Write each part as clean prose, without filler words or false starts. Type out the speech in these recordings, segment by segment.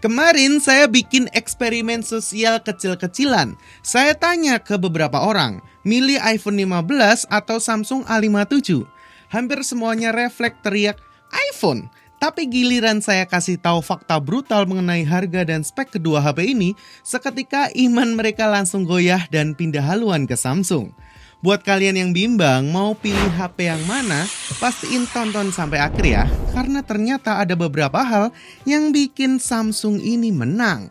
Kemarin saya bikin eksperimen sosial kecil-kecilan. Saya tanya ke beberapa orang, milih iPhone 15 atau Samsung A57. Hampir semuanya refleks teriak iPhone. Tapi giliran saya kasih tahu fakta brutal mengenai harga dan spek kedua HP ini, seketika iman mereka langsung goyah dan pindah haluan ke Samsung. Buat kalian yang bimbang mau pilih HP yang mana, pastiin tonton sampai akhir ya, karena ternyata ada beberapa hal yang bikin Samsung ini menang.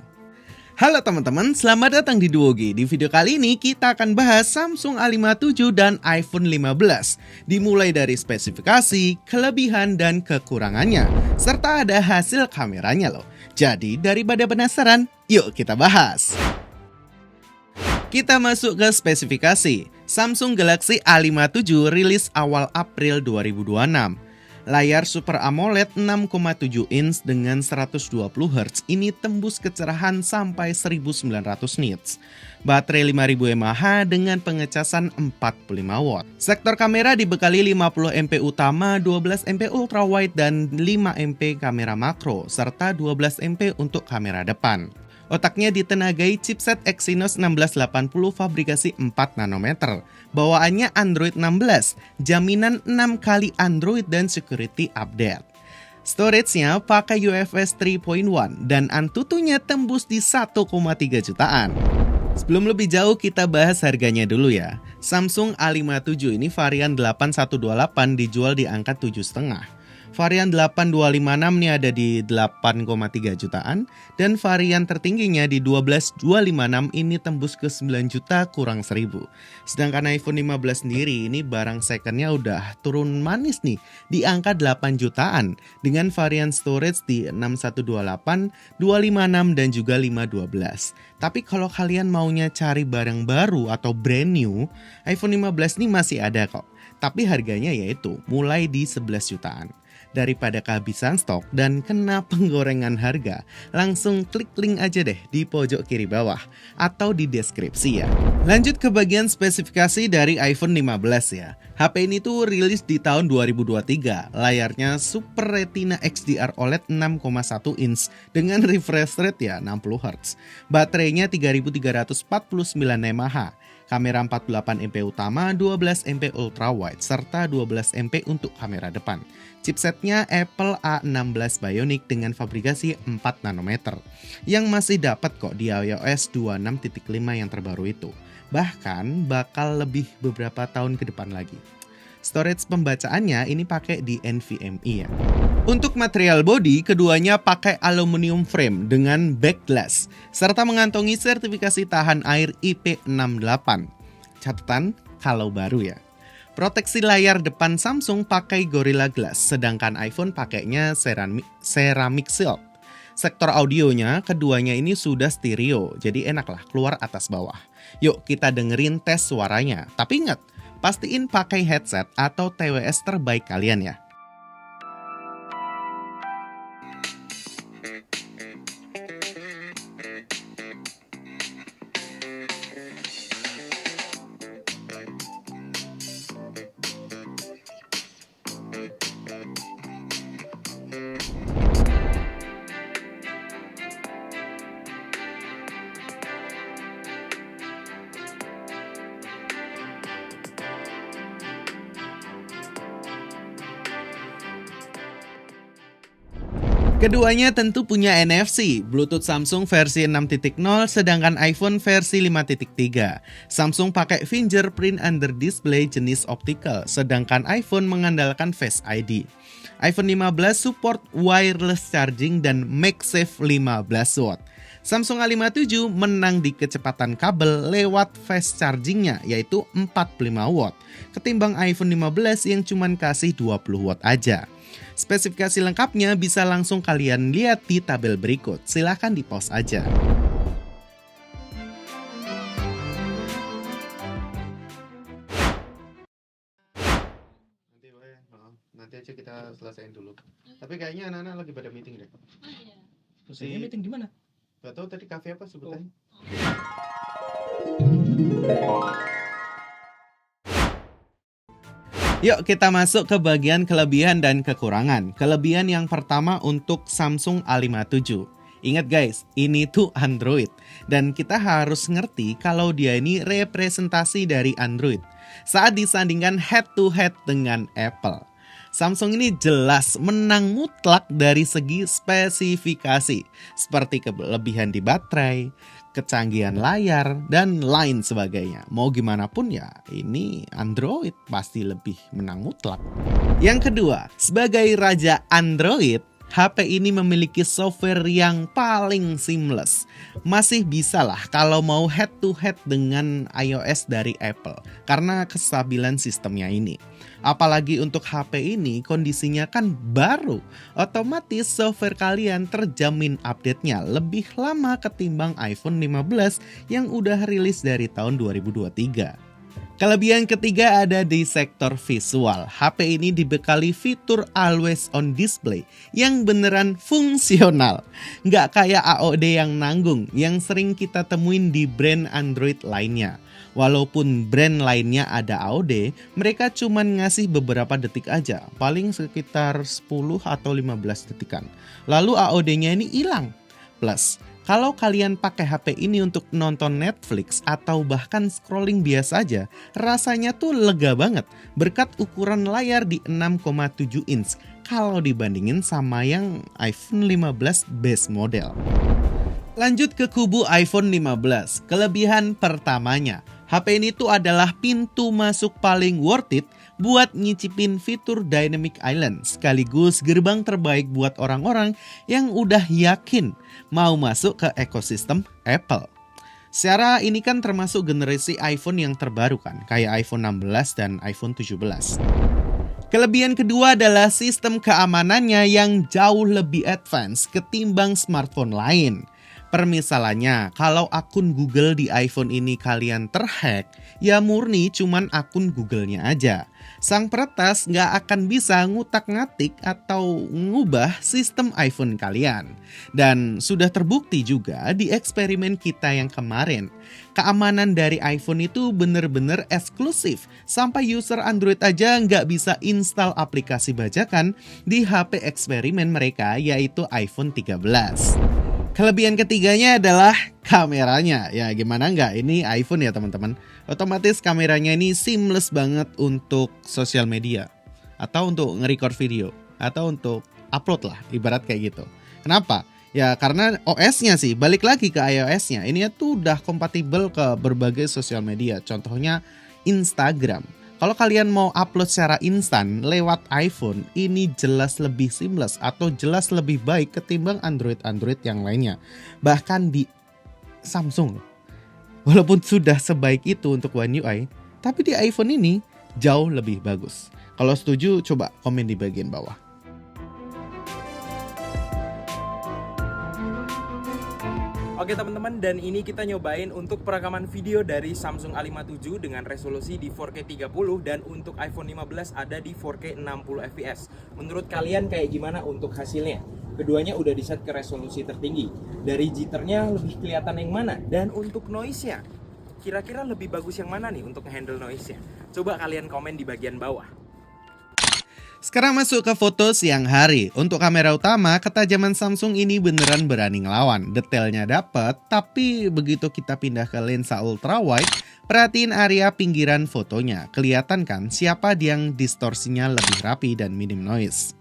Halo teman-teman, selamat datang di Duogi. Di video kali ini kita akan bahas Samsung A57 dan iPhone 15. Dimulai dari spesifikasi, kelebihan, dan kekurangannya, serta ada hasil kameranya loh. Jadi daripada penasaran, yuk kita bahas. Kita masuk ke spesifikasi. Samsung Galaxy A57 rilis awal April 2026. Layar Super AMOLED 6,7 inch dengan 120 Hz ini tembus kecerahan sampai 1900 nits. Baterai 5000 mAh dengan pengecasan 45 watt. Sektor kamera dibekali 50 MP utama, 12 MP ultrawide dan 5 MP kamera makro serta 12 MP untuk kamera depan. Otaknya ditenagai chipset Exynos 1680 fabrikasi 4 nanometer. Bawaannya Android 16, jaminan 6 kali Android dan security update. Storage-nya pakai UFS 3.1 dan Antutunya tembus di 1,3 jutaan. Sebelum lebih jauh kita bahas harganya dulu ya. Samsung A57 ini varian 8128 dijual di angka 7,5. Varian 8256 nih ada di 8,3 jutaan dan varian tertingginya di 12256 ini tembus ke 9 juta kurang 1000. Sedangkan iPhone 15 sendiri ini barang secondnya udah turun manis nih di angka 8 jutaan dengan varian storage di 6128, 256 dan juga 512. Tapi kalau kalian maunya cari barang baru atau brand new, iPhone 15 ini masih ada kok. Tapi harganya yaitu mulai di 11 jutaan. Daripada kehabisan stok dan kena penggorengan harga, langsung klik link aja deh di pojok kiri bawah atau di deskripsi ya. Lanjut ke bagian spesifikasi dari iPhone 15 ya. HP ini tuh rilis di tahun 2023. Layarnya Super Retina XDR OLED 6,1 inch dengan refresh rate ya 60 Hz. Baterainya 3349 mAh. Kamera 48 MP utama, 12 MP ultrawide, serta 12 MP untuk kamera depan. Chipsetnya Apple A16 Bionic dengan fabrikasi 4 nanometer, yang masih dapat kok di iOS 26.5 yang terbaru itu. Bahkan bakal lebih beberapa tahun ke depan lagi. Storage pembacaannya ini pakai di NVMe ya. Untuk material bodi, keduanya pakai aluminium frame dengan back glass, serta mengantongi sertifikasi tahan air IP68. Catatan kalau baru ya. Proteksi layar depan Samsung pakai Gorilla Glass, sedangkan iPhone pakainya ceramic shield. Sektor audionya, keduanya ini sudah stereo, jadi enaklah keluar atas bawah. Yuk kita dengerin tes suaranya, tapi ingat, pastiin pakai headset atau TWS terbaik kalian ya. Keduanya tentu punya NFC, Bluetooth Samsung versi 6.0 sedangkan iPhone versi 5.3. Samsung pakai fingerprint under display jenis optical, sedangkan iPhone mengandalkan Face ID. iPhone 15 support wireless charging dan MagSafe 15 watt. Samsung A57 menang di kecepatan kabel lewat fast chargingnya yaitu 45 watt, ketimbang iPhone 15 yang cuma kasih 20 watt aja. Spesifikasi lengkapnya bisa langsung kalian lihat di tabel berikut. Silahkan di pause aja. Nanti aja kita selesaiin dulu. Tapi kayaknya anak-anak lagi pada meeting deh. Oh iya. Meeting di mana? Gak tahu tadi kafe apa sebutannya. Yuk kita masuk ke bagian kelebihan dan kekurangan. Kelebihan yang pertama untuk Samsung A57. Ingat guys, ini tuh Android. Dan kita harus ngerti kalau dia ini representasi dari Android saat disandingkan head to head dengan Apple. Samsung ini jelas menang mutlak dari segi spesifikasi, seperti kelebihan di baterai, kecanggihan layar, dan lain sebagainya. Mau gimana pun ya, ini Android pasti lebih menang mutlak. Yang kedua, sebagai raja Android, HP ini memiliki software yang paling seamless. Masih bisa lah kalau mau head to head dengan iOS dari Apple, karena kestabilan sistemnya ini. Apalagi untuk HP ini kondisinya kan baru, otomatis software kalian terjamin update-nya lebih lama ketimbang iPhone 15 yang udah rilis dari tahun 2023. Kelebihan ketiga ada di sektor visual. HP ini dibekali fitur Always On Display yang beneran fungsional. Nggak kayak AOD yang nanggung yang sering kita temuin di brand Android lainnya. Walaupun brand lainnya ada AOD, mereka cuman ngasih beberapa detik aja, paling sekitar 10 atau 15 detikan. Lalu AOD-nya ini hilang. Plus, kalau kalian pakai HP ini untuk nonton Netflix atau bahkan scrolling biasa aja, rasanya tuh lega banget berkat ukuran layar di 6,7 inch kalau dibandingin sama yang iPhone 15 base model. Lanjut ke kubu iPhone 15, kelebihan pertamanya. HP ini tuh adalah pintu masuk paling worth it buat nyicipin fitur Dynamic Island, sekaligus gerbang terbaik buat orang-orang yang udah yakin mau masuk ke ekosistem Apple. Secara ini kan termasuk generasi iPhone yang terbaru kan, kayak iPhone 16 dan iPhone 17. Kelebihan kedua adalah sistem keamanannya yang jauh lebih advance ketimbang smartphone lain. Permisalannya, kalau akun Google di iPhone ini kalian terhack, ya murni cuman akun Google-nya aja. Sang peretas nggak akan bisa ngutak-ngatik atau ngubah sistem iPhone kalian. Dan sudah terbukti juga di eksperimen kita yang kemarin. Keamanan dari iPhone itu bener-bener eksklusif. Sampai user Android aja nggak bisa install aplikasi bajakan di HP eksperimen mereka, yaitu iPhone 13. Kelebihan ketiganya adalah kameranya. Ya gimana nggak, ini iPhone ya teman-teman. Otomatis kameranya ini seamless banget untuk sosial media, atau untuk nge-record video, atau untuk upload lah, ibarat kayak gitu. Kenapa? Ya karena OS-nya sih, balik lagi ke iOS-nya. Ini tuh udah kompatibel ke berbagai sosial media, contohnya Instagram. Kalau kalian mau upload secara instan lewat iPhone, ini jelas lebih seamless atau jelas lebih baik ketimbang Android yang lainnya. Bahkan di Samsung, walaupun sudah sebaik itu untuk One UI, tapi di iPhone ini jauh lebih bagus. Kalau setuju, coba komen di bagian bawah. Oke teman-teman, dan ini kita nyobain untuk perekaman video dari Samsung A57 dengan resolusi di 4K 30 dan untuk iPhone 15 ada di 4K 60 fps. Menurut kalian kayak gimana untuk hasilnya? Keduanya udah di set ke resolusi tertinggi. Dari jitternya lebih kelihatan yang mana? Dan untuk noise-nya, kira-kira lebih bagus yang mana nih untuk handle noise-nya? Coba kalian komen di bagian bawah. Sekarang masuk ke foto siang hari. Untuk kamera utama, ketajaman Samsung ini beneran berani ngelawan. Detailnya dapet, tapi begitu kita pindah ke lensa ultra wide, perhatiin area pinggiran fotonya. Kelihatan kan siapa yang distorsinya lebih rapi dan minim noise.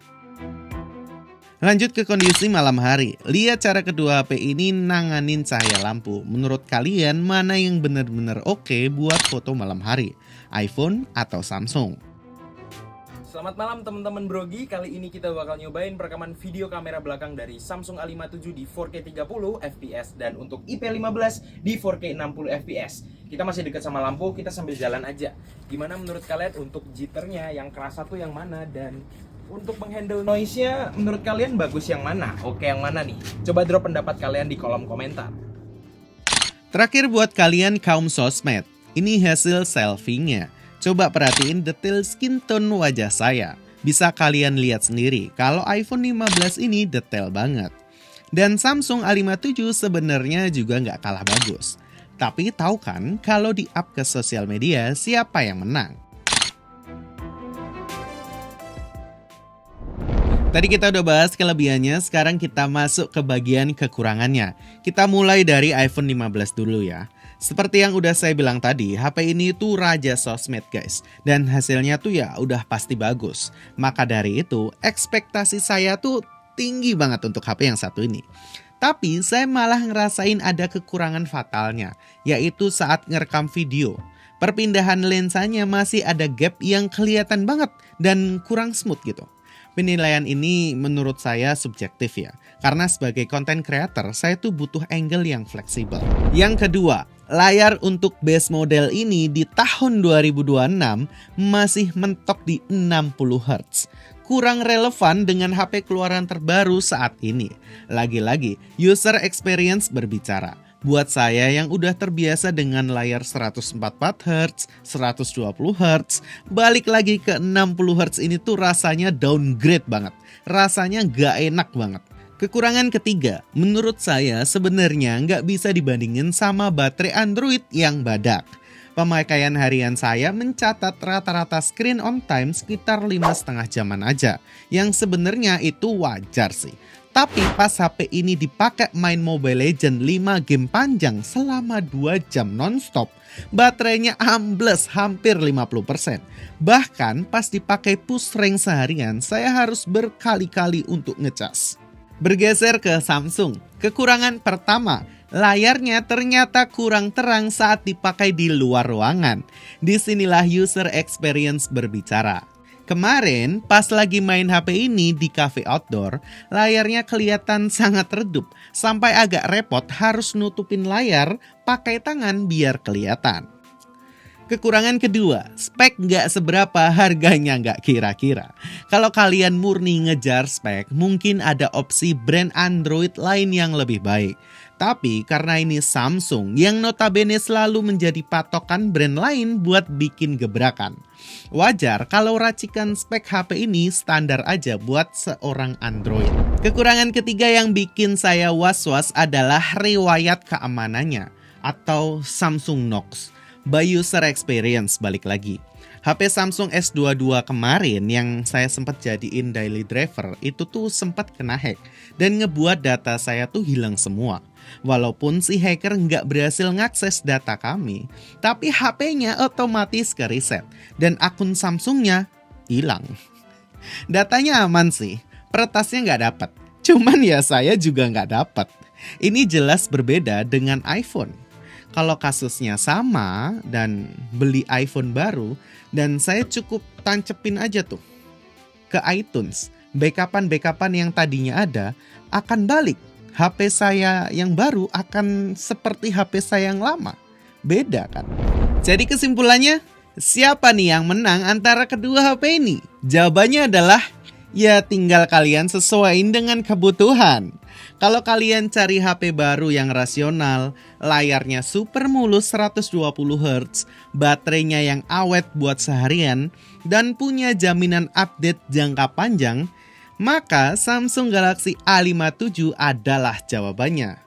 Lanjut ke kondisi malam hari. Lihat cara kedua HP ini nanganin cahaya lampu. Menurut kalian mana yang bener-bener oke buat foto malam hari? iPhone atau Samsung? Selamat malam teman-teman Brogi. Kali ini kita bakal nyobain perekaman video kamera belakang dari Samsung A57 di 4K 30 fps dan untuk IP15 di 4K 60 fps. Kita masih dekat sama lampu, kita sambil jalan aja. Gimana menurut kalian untuk jitternya yang kerasa tuh yang mana, dan untuk menghandle noise-nya menurut kalian bagus yang mana? Oke yang mana nih? Coba drop pendapat kalian di kolom komentar. Terakhir buat kalian kaum sosmed, ini hasil selfie-nya. Coba perhatiin detail skin tone wajah saya. Bisa kalian lihat sendiri kalau iPhone 15 ini detail banget. Dan Samsung A57 sebenarnya juga nggak kalah bagus. Tapi tahu kan kalau di-up ke sosial media siapa yang menang? Tadi kita udah bahas kelebihannya, sekarang kita masuk ke bagian kekurangannya. Kita mulai dari iPhone 15 dulu ya. Seperti yang udah saya bilang tadi, HP ini tuh raja sosmed guys. Dan hasilnya tuh ya udah pasti bagus. Maka dari itu, ekspektasi saya tuh tinggi banget untuk HP yang satu ini. Tapi saya malah ngerasain ada kekurangan fatalnya, yaitu saat ngerekam video. Perpindahan lensanya masih ada gap yang kelihatan banget dan kurang smooth gitu. Penilaian ini menurut saya subjektif ya, karena sebagai content creator saya tuh butuh angle yang fleksibel. Yang kedua, layar untuk base model ini di tahun 2026 masih mentok di 60 Hz. Kurang relevan dengan HP keluaran terbaru saat ini. Lagi-lagi, user experience berbicara. Buat saya yang udah terbiasa dengan layar 144 Hz, 120 Hz, balik lagi ke 60 Hz ini tuh rasanya downgrade banget. Rasanya gak enak banget. Kekurangan ketiga, menurut saya sebenarnya nggak bisa dibandingin sama baterai Android yang badak. Pemakaian harian saya mencatat rata-rata screen on time sekitar 5,5 jaman aja, yang sebenarnya itu wajar sih. Tapi pas HP ini dipakai main Mobile Legends 5 game panjang selama 2 jam nonstop, baterainya ambles hampir 50%. Bahkan pas dipakai push rank seharian, saya harus berkali-kali untuk ngecas. Bergeser ke Samsung, kekurangan pertama, layarnya ternyata kurang terang saat dipakai di luar ruangan. Disinilah user experience berbicara. Kemarin pas lagi main HP ini di cafe outdoor, layarnya kelihatan sangat redup, sampai agak repot harus nutupin layar pakai tangan biar kelihatan. Kekurangan kedua, spek nggak seberapa, harganya nggak kira-kira. Kalau kalian murni ngejar spek, mungkin ada opsi brand Android lain yang lebih baik. Tapi karena ini Samsung yang notabene selalu menjadi patokan brand lain buat bikin gebrakan. Wajar kalau racikan spek HP ini standar aja buat seorang Android. Kekurangan ketiga yang bikin saya was-was adalah riwayat keamanannya atau Samsung Knox. By user experience balik lagi. HP Samsung S22 kemarin yang saya sempat jadiin daily driver itu tuh sempat kena hack dan ngebuat data saya tuh hilang semua. Walaupun si hacker nggak berhasil ngakses data kami, tapi HP-nya otomatis ke reset dan akun Samsungnya hilang. Datanya aman sih, peretasnya nggak dapat. Cuman ya saya juga nggak dapat. Ini jelas berbeda dengan iPhone. Kalau kasusnya sama dan beli iPhone baru dan saya cukup tancepin aja tuh ke iTunes, backupan yang tadinya ada akan balik. HP saya yang baru akan seperti HP saya yang lama. Beda kan? Jadi kesimpulannya, siapa nih yang menang antara kedua HP ini? Jawabannya adalah ya tinggal kalian sesuaiin dengan kebutuhan. Kalau kalian cari HP baru yang rasional, layarnya super mulus 120 Hz, baterainya yang awet buat seharian, dan punya jaminan update jangka panjang, maka Samsung Galaxy A57 adalah jawabannya.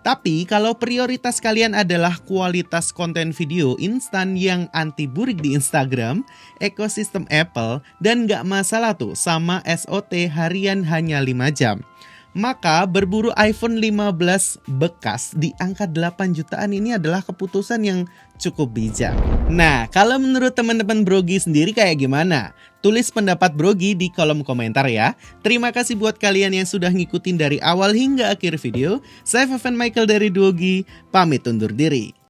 Tapi kalau prioritas kalian adalah kualitas konten video instan yang anti burik di Instagram, ekosistem Apple, dan gak masalah tuh sama SOT harian hanya 5 jam, maka berburu iPhone 15 bekas di angka 8 jutaan ini adalah keputusan yang cukup bijak. Nah, kalau menurut teman-teman Brogy sendiri kayak gimana? Tulis pendapat Brogy di kolom komentar ya. Terima kasih buat kalian yang sudah ngikutin dari awal hingga akhir video. Saya Faven Michael dari Duogi, pamit undur diri.